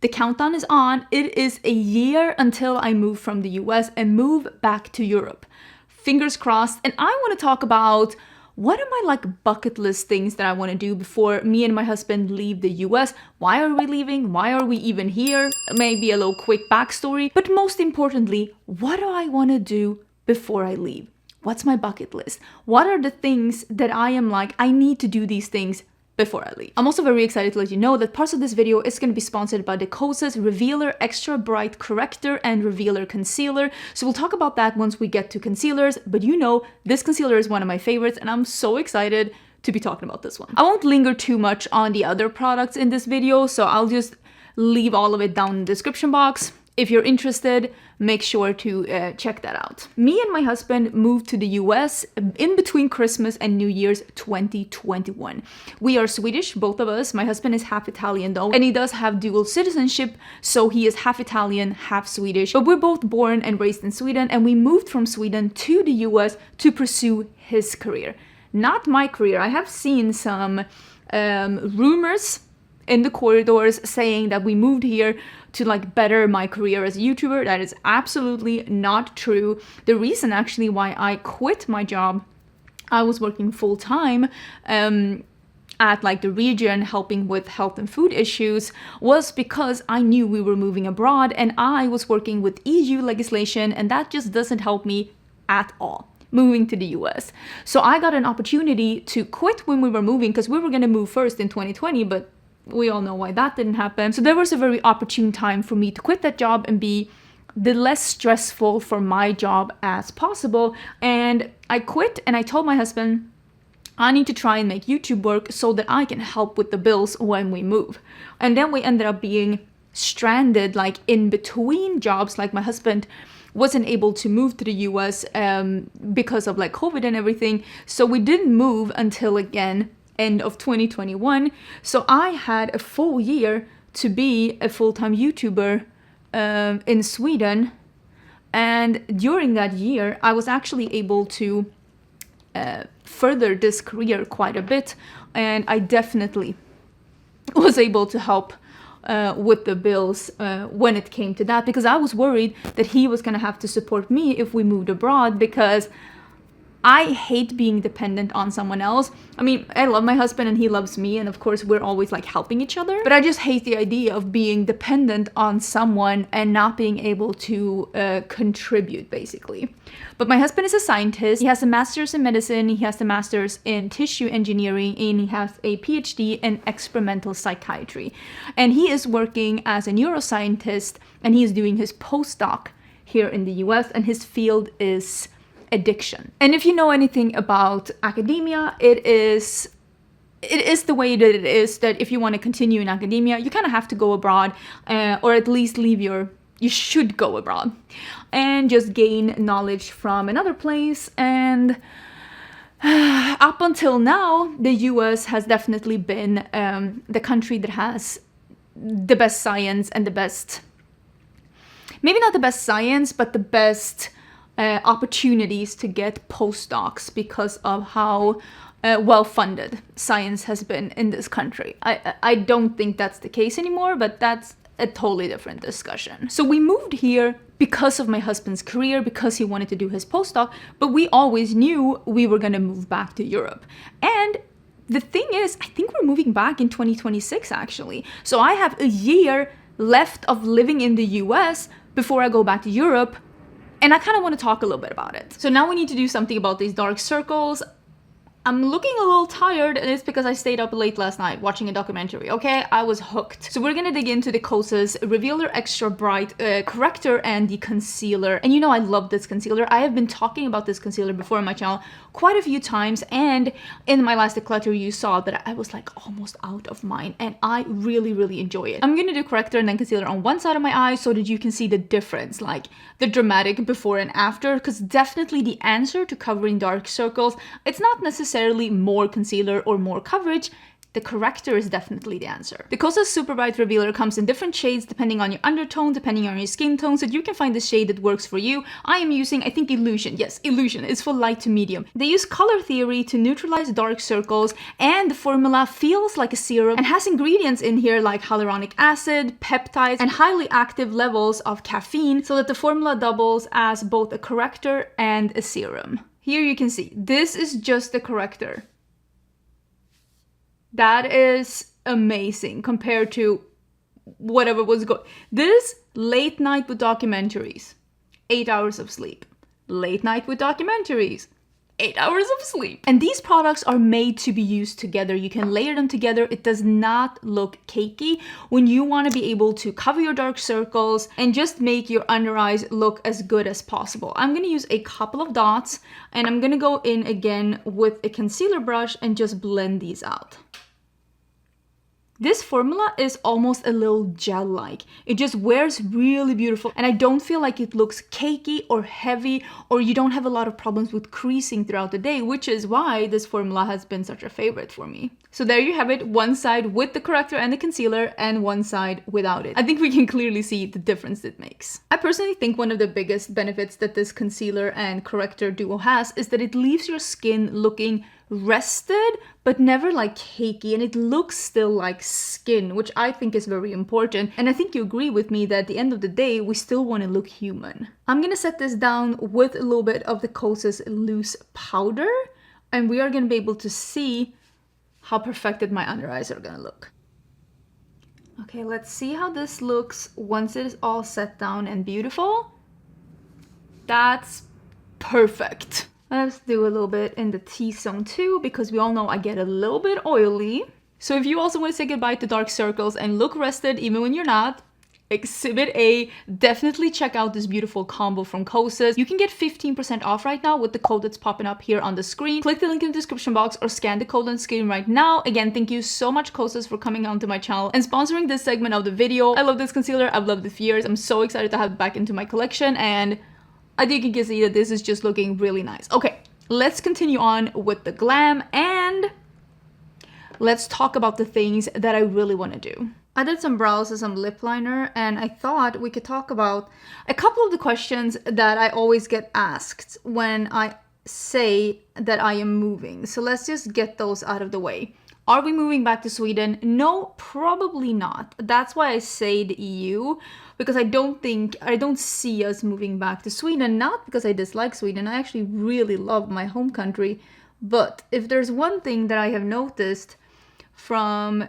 The countdown is on. It is a year until I move from the US and move back to Europe. Fingers crossed. And I want to talk about what are my like bucket list things that I want to do before me and my husband leave the US. Why are we leaving? Why are we even here? Maybe a little quick backstory. But most importantly, what do I want to do before I leave? What's my bucket list? What are the things that I am like, I need to do these things before I leave. I'm also very excited to let you know that parts of this video is going to be sponsored by the Kosas Revealer Extra Bright Corrector and Revealer Concealer. So we'll talk about that once we get to concealers, but you know, this concealer is one of my favorites and I'm so excited to be talking about this one. I won't linger too much on the other products in this video, so I'll just leave all of it down in the description box. If you're interested, make sure to check that out. Me and my husband moved to the US in between Christmas and New Year's 2021. We are Swedish, both of us. My husband is half Italian though, and he does have dual citizenship, so he is half Italian, half Swedish. But we're both born and raised in Sweden, and we moved from Sweden to the US to pursue his career. Not my career. I have seen some rumors in the corridors saying that we moved here to like better my career as a YouTuber. That is absolutely not true. The reason actually why I quit my job, I was working full-time at like the region helping with health and food issues, was because I knew we were moving abroad and I was working with EU legislation, and that just doesn't help me at all moving to the US. So I got an opportunity to quit when we were moving, because we were going to move first in 2020, but we all know why that didn't happen. So there was a very opportune time for me to quit that job and be the less stressful for my job as possible. And I quit and I told my husband, I need to try and make YouTube work so that I can help with the bills when we move. And then we ended up being stranded like in between jobs. Like my husband wasn't able to move to the US because of like COVID and everything. So we didn't move until again end of 2021. So I had a full year to be a full-time YouTuber in Sweden, and during that year I was actually able to further this career quite a bit, and I definitely was able to help with the bills when it came to that, because I was worried that he was gonna have to support me if we moved abroad, because I hate being dependent on someone else. I mean, I love my husband and he loves me, and of course we're always like helping each other, but I just hate the idea of being dependent on someone and not being able to contribute, basically. But my husband is a scientist. He has a master's in medicine, he has a master's in tissue engineering, and he has a PhD in experimental psychiatry. And he is working as a neuroscientist, and he is doing his postdoc here in the US, and his field is addiction. And if you know anything about academia, it is the way that it is, that if you want to continue in academia, you kind of have to go abroad, or at least you should go abroad and just gain knowledge from another place. And up until now, the US has definitely been the country that has the best science and the best, maybe not the best science, but the best opportunities to get postdocs, because of how well-funded science has been in this country. I don't think that's the case anymore, but that's a totally different discussion. So we moved here because of my husband's career, because he wanted to do his postdoc, but we always knew we were gonna move back to Europe. And the thing is, I think we're moving back in 2026 actually. So I have a year left of living in the US before I go back to Europe. And I kind of want to talk a little bit about it. So now we need to do something about these dark circles. I'm looking a little tired, and it's because I stayed up late last night watching a documentary, okay? I was hooked. So we're gonna dig into the Kosas Revealer Extra Bright Corrector and the concealer. And you know I love this concealer. I have been talking about this concealer before on my channel quite a few times, and in my last declutter you saw that I was like almost out of mine, and I really enjoy it. I'm gonna do corrector and then concealer on one side of my eye so that you can see the difference, like the dramatic before and after, because definitely the answer to covering dark circles, it's not necessarily more concealer or more coverage, the corrector is definitely the answer. The Kosas Super Bright Revealer comes in different shades depending on your undertone, depending on your skin tone, so you can find the shade that works for you. I am using, I think, Illusion. Yes, Illusion. It's for light to medium. They use color theory to neutralize dark circles, and the formula feels like a serum and has ingredients in here like hyaluronic acid, peptides, and highly active levels of caffeine, so that the formula doubles as both a corrector and a serum. Here you can see, this is just the corrector. That is amazing compared to whatever was going. This late night with documentaries, 8 hours of sleep. Late night with documentaries, 8 hours of sleep. And these products are made to be used together. You can layer them together. It does not look cakey when you want to be able to cover your dark circles and just make your under eyes look as good as possible. I'm going to use a couple of dots, and I'm going to go in again with a concealer brush and just blend these out. This formula is almost a little gel-like. It just wears really beautiful, and I don't feel like it looks cakey or heavy, or you don't have a lot of problems with creasing throughout the day, which is why this formula has been such a favorite for me. So there you have it, one side with the corrector and the concealer and one side without it. I think we can clearly see the difference it makes. I personally think one of the biggest benefits that this concealer and corrector duo has is that it leaves your skin looking rested but never like cakey, and it looks still like skin, which I think is very important. And I think you agree with me that at the end of the day we still want to look human. I'm gonna set this down with a little bit of the Kosas loose powder, and we are gonna be able to see how perfected my under eyes are gonna look. Okay, let's see how this looks once it is all set down and beautiful. That's perfect. Let's do a little bit in the T-zone too, because we all know I get a little bit oily. So if you also want to say goodbye to dark circles and look rested even when you're not, Exhibit A, definitely check out this beautiful combo from Kosas. You can get 15% off right now with the code that's popping up here on the screen. Click the link in the description box or scan the code on the screen right now. Again, thank you so much, Kosas, for coming onto my channel and sponsoring this segment of the video. I love this concealer. I've loved it for years. I'm so excited to have it back into my collection, and I think you can see that this is just looking really nice. Okay, let's continue on with the glam, and let's talk about the things that I really want to do. I did some brows and some lip liner, and I thought we could talk about a couple of the questions that I always get asked when I say that I am moving. So let's just get those out of the way. Are we moving back to Sweden? No, probably not. That's why I say the EU, because I don't see us moving back to Sweden, not because I dislike Sweden. I actually really love my home country. But if there's one thing that I have noticed from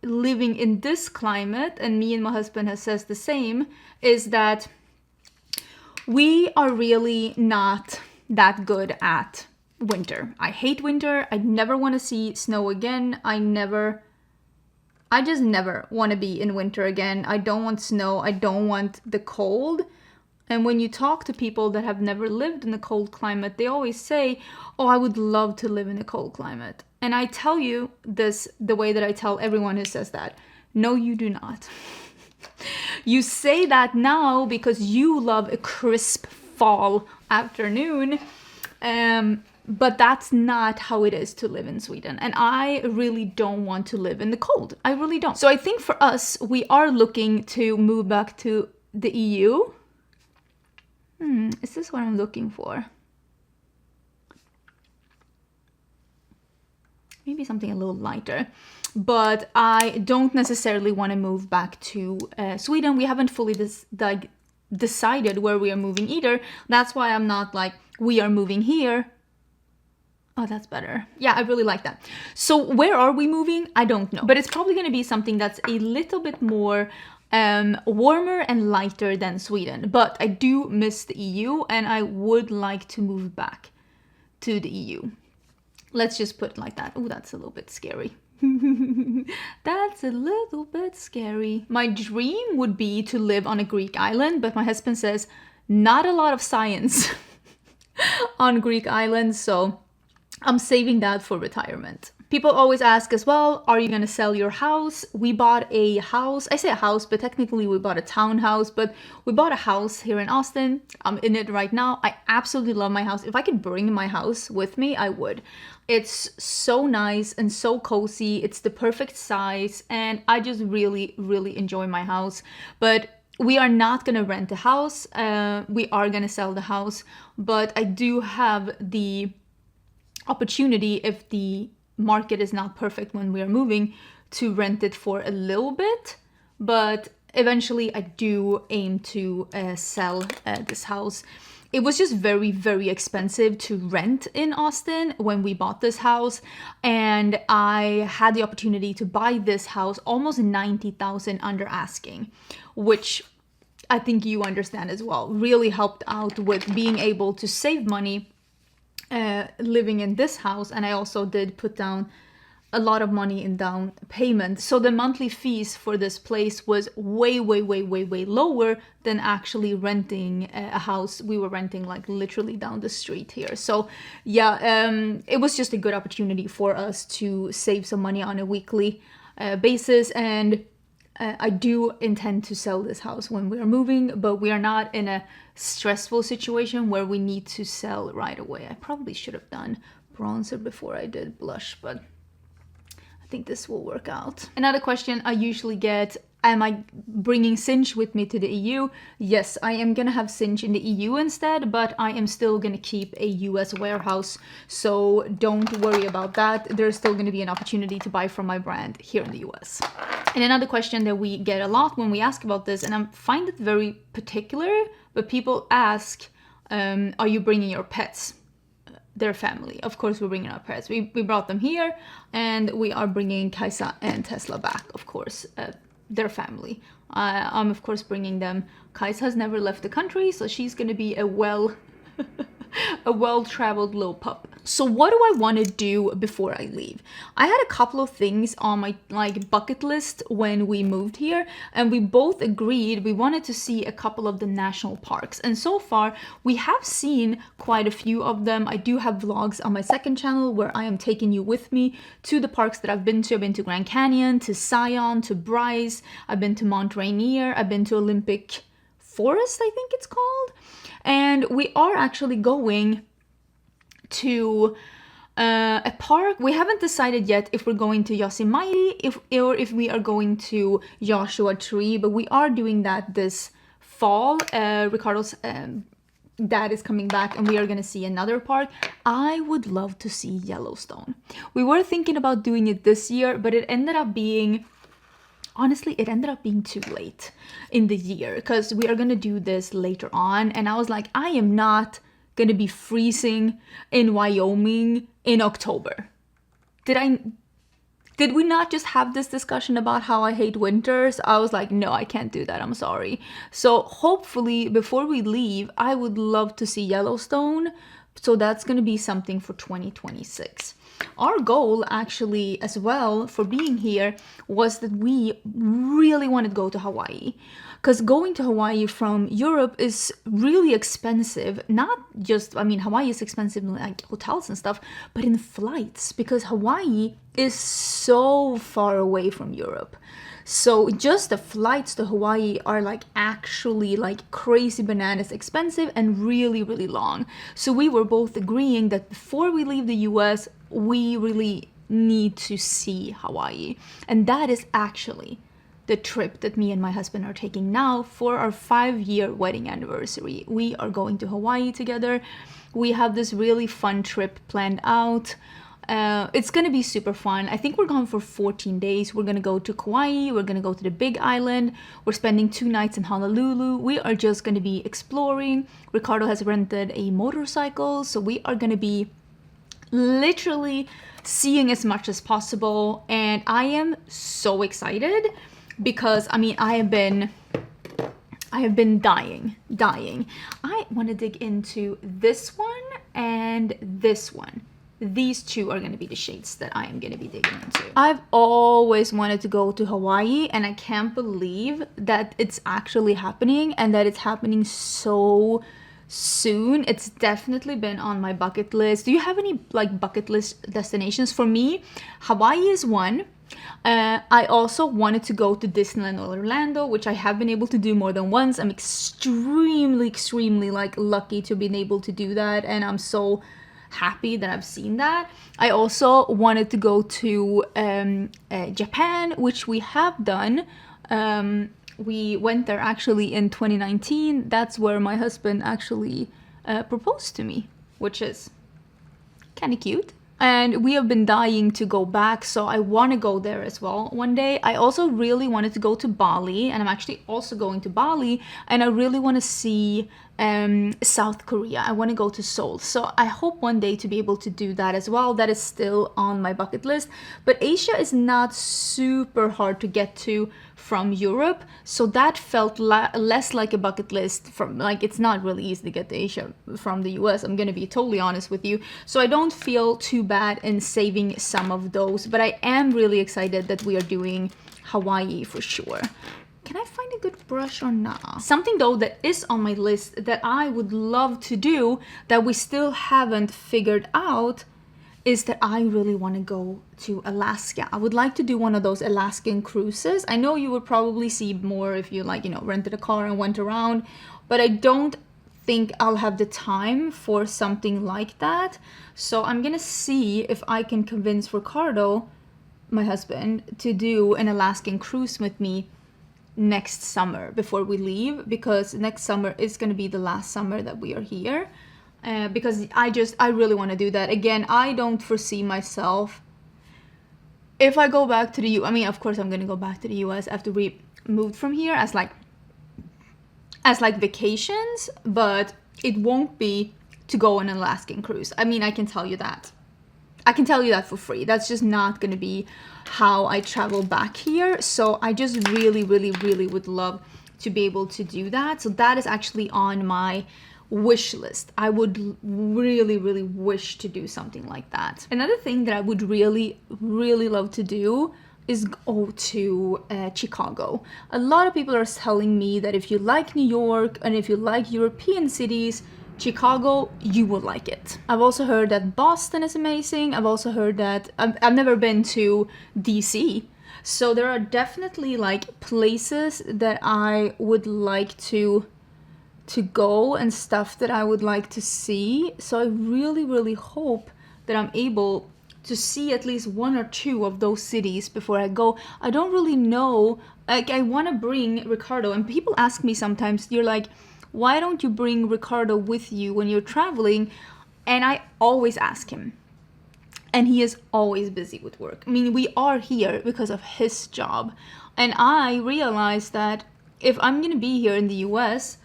living in this climate, and me and my husband has said the same, is that we are really not that good at winter. I hate winter. I never want to see snow again. I just never want to be in winter again. I don't want snow. I don't want the cold. And when you talk to people that have never lived in a cold climate, they always say, oh, I would love to live in a cold climate. And I tell you this the way that I tell everyone who says that. No, you do not. You say that now because you love a crisp fall afternoon. But that's not how it is to live in Sweden. And I really don't want to live in the cold. I really don't. So I think for us, we are looking to move back to the EU. Is this what I'm looking for? Maybe something a little lighter. But I don't necessarily want to move back to Sweden. We haven't fully decided where we are moving either. That's why I'm not like, we are moving here. Oh, that's better. Yeah, I really like that. So where are we moving? I don't know. But it's probably going to be something that's a little bit more warmer and lighter than Sweden. But I do miss the EU, and I would like to move back to the EU. Let's just put it like that. Oh, that's a little bit scary. That's a little bit scary. My dream would be to live on a Greek island, but my husband says not a lot of science on Greek islands, so I'm saving that for retirement. People always ask as well, are you gonna sell your house? We bought a house. I say a house, but technically we bought a townhouse, but we bought a house here in Austin. I'm in it right now. I absolutely love my house. If I could bring my house with me, I would. It's so nice and so cozy. It's the perfect size, and I just really, really enjoy my house. But we are not gonna rent a house. We are gonna sell the house, but I do have the opportunity, if the market is not perfect when we are moving, to rent it for a little bit. But eventually I do aim to sell this house. It was just very, very expensive to rent in Austin when we bought this house, and I had the opportunity to buy this house almost 90,000 under asking, which I think you understand as well, really helped out with being able to save money living in this house. And I also did put down a lot of money in down payment, so the monthly fees for this place was way lower than actually renting a house. We were renting like literally down the street here. So yeah, it was just a good opportunity for us to save some money on a weekly basis. And I do intend to sell this house when we are moving, but we are not in a stressful situation where we need to sell right away. I probably should have done bronzer before I did blush, but I think this will work out. Another question I usually get, am I bringing Cinch with me to the EU? Yes, I am gonna have Cinch in the EU instead, but I am still gonna keep a US warehouse, so don't worry about that. There's still gonna be an opportunity to buy from my brand here in the US. And another question that we get a lot when we ask about this, and I find it very particular, but people ask, are you bringing your pets? Their family. Of course we're bringing our pets. We brought them here, and we are bringing Kaisa and Tesla back, of course, their family. I'm of course bringing them. Kaisa has never left the country, so she's gonna be a well-traveled little pup. So what do I want to do before I leave? I had a couple of things on my bucket list when we moved here, and we both agreed we wanted to see a couple of the national parks. And so far we have seen quite a few of them. I do have vlogs on my second channel where I am taking you with me to the parks that I've been to. I've been to Grand Canyon, to Zion, to Bryce. I've been to Mount Rainier. I've been to Olympic Forest, I think it's called. And we are actually going to a park. We haven't decided yet if we're going to Yosemite or if we are going to Joshua Tree, but we are doing that this fall. Ricardo's dad is coming back, and we are going to see another park. I would love to see Yellowstone. We were thinking about doing it this year, but it ended up being... Honestly, it ended up being too late in the year because we are going to do this later on. And I was like, I am not going to be freezing in Wyoming in October. Did we not just have this discussion about how I hate winters? I was like, no, I can't do that. I'm sorry. So hopefully before we leave, I would love to see Yellowstone. So that's going to be something for 2026. Our goal actually as well for being here was that we really wanted to go to Hawaii, because going to Hawaii from Europe is really expensive. Not just, I mean, Hawaii is expensive in like hotels and stuff, but in flights, because Hawaii is so far away from Europe. So just the flights to Hawaii are like actually like crazy bananas expensive and really, really long. So we were both agreeing that before we leave the US, we really need to see Hawaii. And that is actually the trip that me and my husband are taking now for our 5-year wedding anniversary. We are going to Hawaii together. We have this really fun trip planned out. It's gonna be super fun. I think we're going for 14 days. We're gonna go to Kauai, we're gonna go to the Big Island, we're spending 2 nights in Honolulu. We are just gonna be exploring. Ricardo has rented a motorcycle, so we are gonna be literally seeing as much as possible. And I am so excited because, I mean, I have been dying. I want to dig into this one and this one. These two are going to be the shades that I am going to be digging into. I've always wanted to go to Hawaii, and I can't believe that it's actually happening, and that it's happening so soon. It's definitely been on my bucket list. Do you have any like bucket list destinations? For me, Hawaii is one. I also wanted to go to Disneyland Orlando, which I have been able to do more than once. I'm extremely like lucky to be able to do that, and I'm so happy that I've seen that. I also wanted to go to Japan, which we have done. We went there actually in 2019. That's where my husband actually proposed to me, which is kind of cute. And we have been dying to go back, so I want to go there as well one day. I also really wanted to go to Bali, and I'm actually also going to Bali, and I really want to see South Korea. I want to go to Seoul, so I hope one day to be able to do that as well. That is still on my bucket list. But Asia is not super hard to get to from Europe, so that felt less like a bucket list. From like, it's not really easy to get to Asia from the US, I'm gonna be totally honest with you, so I don't feel too bad in saving some of those. But I am really excited that we are doing Hawaii for sure. Can I find a good brush or not? Something though that is on my list that I would love to do that we still haven't figured out is that I really want to go to Alaska. I would like to do one of those Alaskan cruises. I know you would probably see more if you like, you know, rented a car and went around, but I don't think I'll have the time for something like that. So I'm gonna see if I can convince Ricardo, my husband, to do an Alaskan cruise with me next summer before we leave, because next summer is gonna be the last summer that we are here. Because I really want to do that. Again, I don't foresee myself, if I go back to the I mean, of course I'm gonna go back to the US after we moved from here as like vacations, but it won't be to go on an Alaskan cruise. I mean, I can tell you that. I can tell you that for free. That's just not gonna be how I travel back here. So I just really would love to be able to do that. So that is actually on my wish list. I would really wish to do something like that. Another thing that I would really love to do is go to Chicago. A lot of people are telling me that if you like New York and if you like European cities, Chicago, you will like it. I've also heard that Boston is amazing. I've also heard that I've never been to DC. So there are definitely like places that I would like to go and stuff that I would like to see. So I really hope that I'm able to see at least one or two of those cities before I go. I don't really know, like I want to bring Ricardo, and people ask me sometimes, you're like, why don't you bring Ricardo with you when you're traveling? And I always ask him, and he is always busy with work. I mean, we are here because of his job, and I realized that if I'm gonna be here in the US,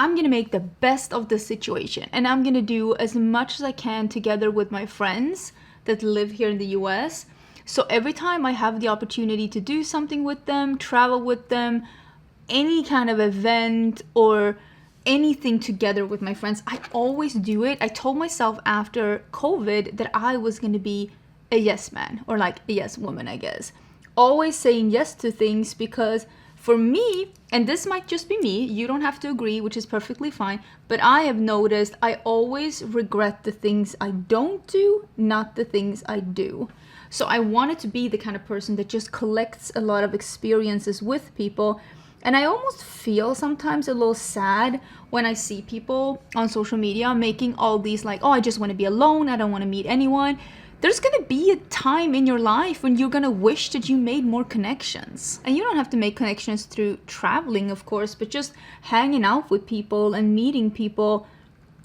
I'm gonna make the best of the situation, and I'm gonna do as much as I can together with my friends that live here in the US. So every time I have the opportunity to do something with them, travel with them, any kind of event or anything together with my friends, I always do it. I told myself after COVID that I was gonna be a yes man, or like a yes woman, I guess. Always saying yes to things, because for me, and this might just be me, you don't have to agree, which is perfectly fine, but I have noticed I always regret the things I don't do, not the things I do. So I wanted to be the kind of person that just collects a lot of experiences with people. And I almost feel sometimes a little sad when I see people on social media making all these like, oh, I just want to be alone, I don't want to meet anyone. There's gonna be a time in your life when you're gonna wish that you made more connections. And you don't have to make connections through traveling, of course, but just hanging out with people and meeting people.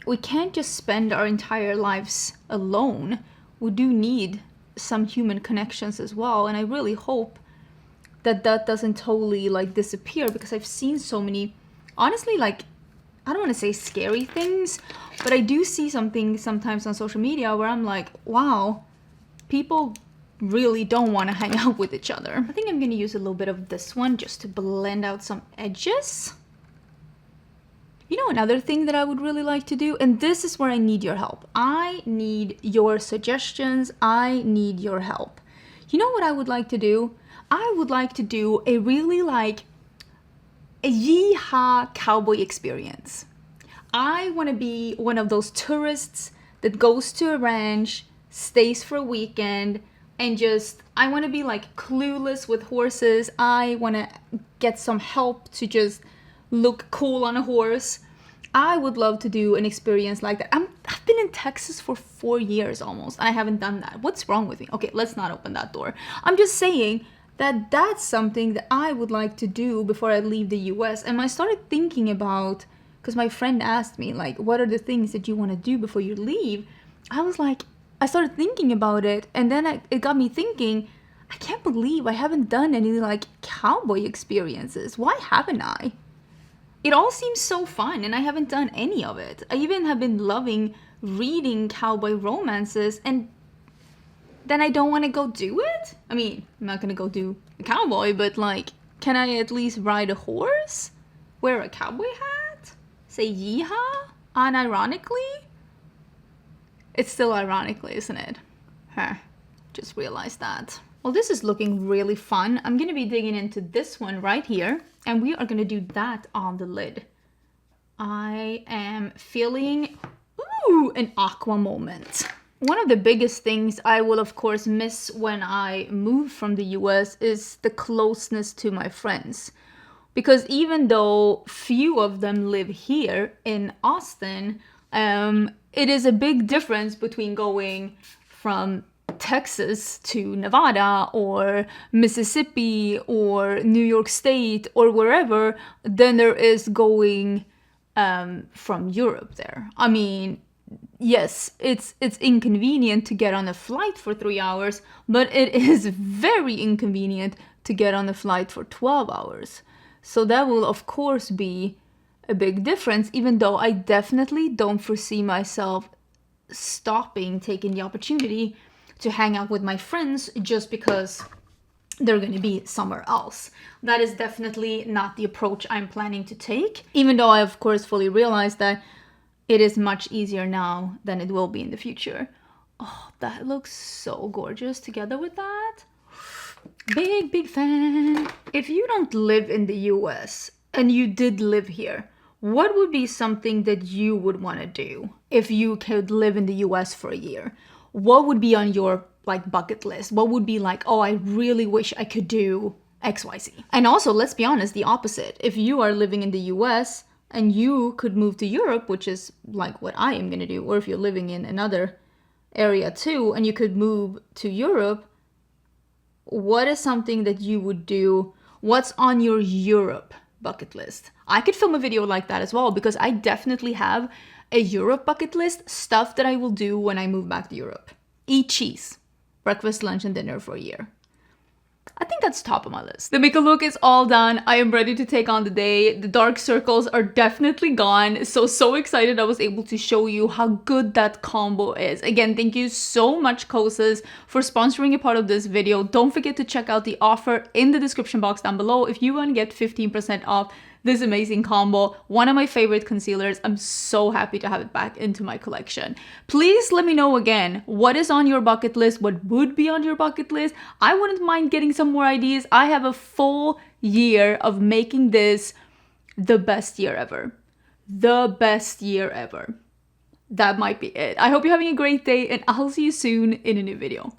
We can't just spend our entire lives alone. We do need some human connections as well. And I really hope that that doesn't totally like disappear, because I've seen so many, honestly, like, I don't want to say scary things, but I do see something sometimes on social media where I'm like, wow, people really don't want to hang out with each other. I think I'm going to use a little bit of this one just to blend out some edges. You know, another thing that I would really like to do, and this is where I need your help. I need your suggestions. I need your help. You know what I would like to do? I would like to do a really like a yeehaw cowboy experience. I want to be one of those tourists that goes to a ranch, stays for a weekend, and I want to be like clueless with horses. I want to get some help to just look cool on a horse. I would love to do an experience like that. I've been in Texas for 4 years almost, and I haven't done that. What's wrong with me? Okay, let's not open that door. I'm just saying that that's something that I would like to do before I leave the US. And I started thinking about, because my friend asked me, like, what are the things that you want to do before you leave? I started thinking about it, and then it got me thinking, I can't believe I haven't done any like cowboy experiences. Why haven't I? It all seems so fun, and I haven't done any of it. I even have been loving reading cowboy romances, and then I don't want to go do it? I mean, I'm not gonna go do a cowboy, but like, can I at least ride a horse? Wear a cowboy hat? Say yeehaw? Unironically? It's still ironically, isn't it? Huh. Just realized that. Well, this is looking really fun. I'm gonna be digging into this one right here, and we are gonna do that on the lid. I am feeling, an aqua moment. One of the biggest things I will of course miss when I move from the US is the closeness to my friends. Because even though few of them live here in Austin, it is a big difference between going from Texas to Nevada or Mississippi or New York State or wherever than there is going from Europe there. I mean, yes, it's inconvenient to get on a flight for 3 hours, but it is very inconvenient to get on a flight for 12 hours. So that will of course be a big difference, even though I definitely don't foresee myself taking the opportunity to hang out with my friends just because they're going to be somewhere else. That is definitely not the approach I'm planning to take, even though I of course fully realize that it is much easier now than it will be in the future. Oh, that looks so gorgeous together with that. Big fan. If you don't live in the US and you did live here, what would be something that you would want to do if you could live in the US for a year? What would be on your like bucket list? What would be like, oh, I really wish I could do XYZ? And also, let's be honest, the opposite. If you are living in the US and you could move to Europe, which is like what I am going to do, or if you're living in another area too and you could move to Europe, what is something that you would do? What's on your Europe bucket list? I could film a video like that as well, because I definitely have a Europe bucket list, stuff that I will do when I move back to Europe. Eat cheese, breakfast, lunch, and dinner for a year. I think that's top of my list. The makeup look is all done. I am ready to take on the day. The dark circles are definitely gone. So excited I was able to show you how good that combo is. Again, thank you so much, Kosas, for sponsoring a part of this video. Don't forget to check out the offer in the description box down below if you want to get 15% off this amazing combo. One of my favorite concealers. I'm so happy to have it back into my collection. Please let me know again, what is on your bucket list? What would be on your bucket list? I wouldn't mind getting some more ideas. I have a full year of making this the best year ever. The best year ever. That might be it. I hope you're having a great day, and I'll see you soon in a new video.